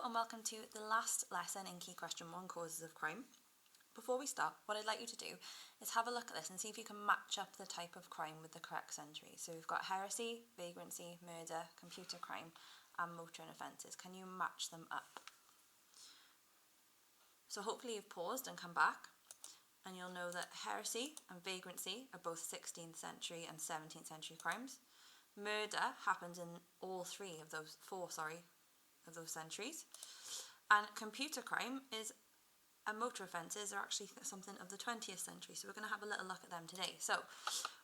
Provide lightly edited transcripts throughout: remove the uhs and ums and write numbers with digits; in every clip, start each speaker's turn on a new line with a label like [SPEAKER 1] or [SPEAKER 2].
[SPEAKER 1] and welcome to the last lesson in Key Question 1, Causes of Crime. Before we start, what I'd like you to do is have a look at this and see if you can match up the type of crime with the correct century. So we've got heresy, vagrancy, murder, computer crime and motoring offences. Can you match them up? So hopefully you've paused and come back and you'll know that heresy and vagrancy are both 16th century and 17th century crimes. Murder happens in all four of those centuries. And computer crime and motor offences are actually something of the 20th century. So we're going to have a little look at them today. So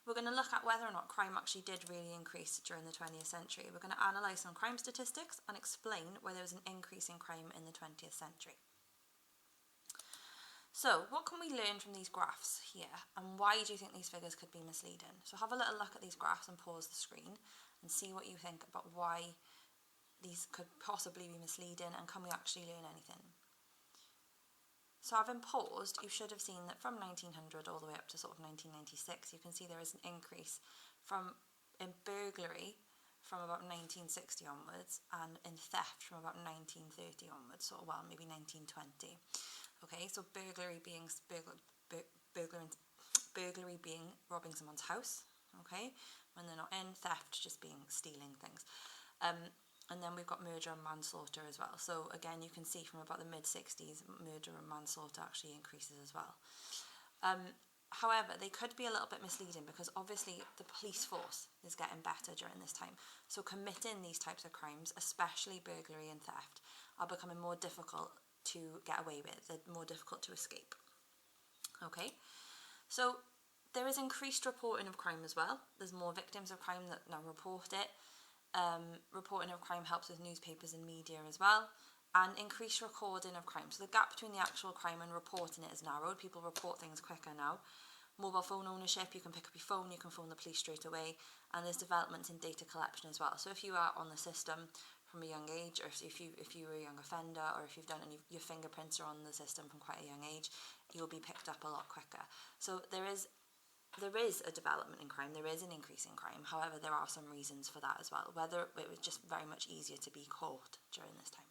[SPEAKER 1] we're going to look at whether or not crime actually did really increase during the 20th century. We're going to analyse some crime statistics and explain why there was an increase in crime in the 20th century. So what can we learn from these graphs here, and why do you think these figures could be misleading? So have a little look at these graphs and pause the screen and see what you think about why these could possibly be misleading, and can we actually learn anything? So having paused, you should have seen that from 1900 all the way up to sort of 1996, you can see there is an increase in burglary from about 1960 onwards, and in theft from about 1930 onwards, maybe 1920. Okay, so burglary being robbing someone's house, okay, when they're not in, theft just being stealing things. And then we've got murder and manslaughter as well. So again, you can see from about the mid-60s, murder and manslaughter actually increases as well. However, they could be a little bit misleading because obviously the police force is getting better during this time. So committing these types of crimes, especially burglary and theft, are becoming more difficult to get away with. They're more difficult to escape. Okay, so there is increased reporting of crime as well. There's more victims of crime that now report it. Reporting of crime helps with newspapers and media as well, and increased recording of crime. So the gap between the actual crime and reporting it is narrowed. People report things quicker now. Mobile phone ownership, you can pick up your phone, you can phone the police straight away, and there's developments in data collection as well. So if you are on the system from a young age, or if you were a young offender, or if you've done your fingerprints are on the system from quite a young age, you'll be picked up a lot quicker. So there is a development in crime, there is an increase in crime. However, there are some reasons for that as well, whether it was just very much easier to be caught during this time.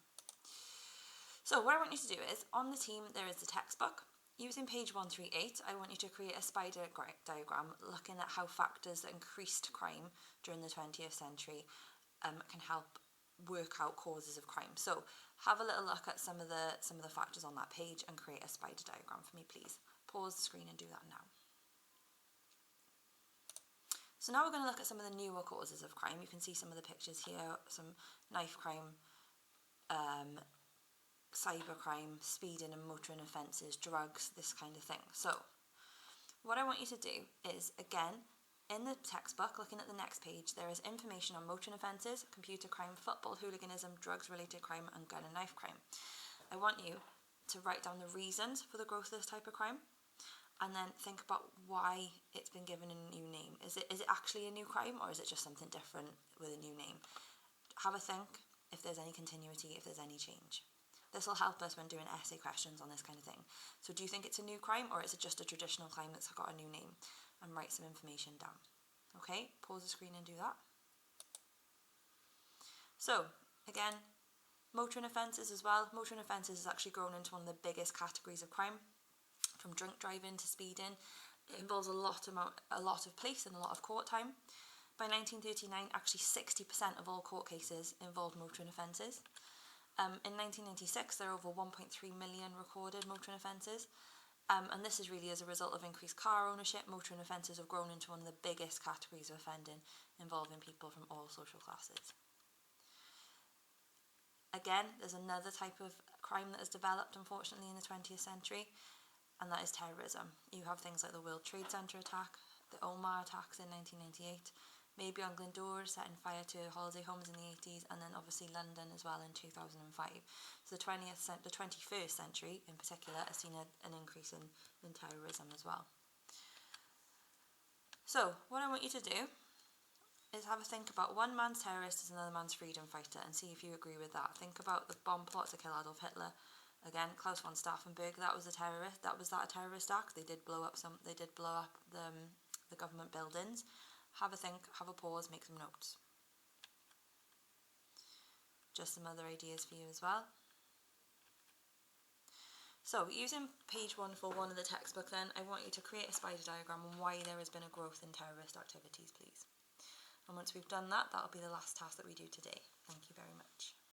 [SPEAKER 1] So what I want you to do is, on the team there is the textbook. Using page 138, I want you to create a spider diagram looking at how factors that increased crime during the 20th century can help work out causes of crime. So have a little look at some of the factors on that page and create a spider diagram for me, please. Pause the screen and do that now. So now we're going to look at some of the newer causes of crime. You can see some of the pictures here, some knife crime, cyber crime, speeding and motoring offences, drugs, this kind of thing. So what I want you to do is, again, in the textbook, looking at the next page, there is information on motoring offences, computer crime, football hooliganism, drugs-related crime and gun and knife crime. I want you to write down the reasons for the growth of this type of crime, and then think about why it's been given a new name. Is it actually a new crime, or is it just something different with a new name? Have a think if there's any continuity, if there's any change. This will help us when doing essay questions on this kind of thing. So do you think it's a new crime, or is it just a traditional crime that's got a new name? And write some information down. Okay, pause the screen and do that. So again, motoring offences as well. Motoring offences has actually grown into one of the biggest categories of crime, from drunk driving to speeding. It involves a lot of police and a lot of court time. By 1939, actually 60% of all court cases involved motoring offences. In 1996, there are over 1.3 million recorded motoring offences. And this is really as a result of increased car ownership. Motoring offences have grown into one of the biggest categories of offending, involving people from all social classes. Again, there's another type of crime that has developed, unfortunately, in the 20th century, and that is terrorism. You have things like the World Trade Center attack, the Omagh attacks in 1998, maybe on Glyndŵr setting fire to holiday homes in the 80s, and then obviously London as well in 2005. So the 21st century in particular has seen an increase in terrorism as well. So what I want you to do is have a think about one man's terrorist is another man's freedom fighter, and see if you agree with that. Think about the bomb plot to kill Adolf Hitler. Again, Klaus von Stauffenberg, that was a terrorist. A terrorist act. They did blow up the government buildings. Have a think, have a pause, make some notes. Just some other ideas for you as well. So using page 141 of the textbook then, I want you to create a spider diagram on why there has been a growth in terrorist activities, please. And once we've done that, that'll be the last task that we do today. Thank you very much.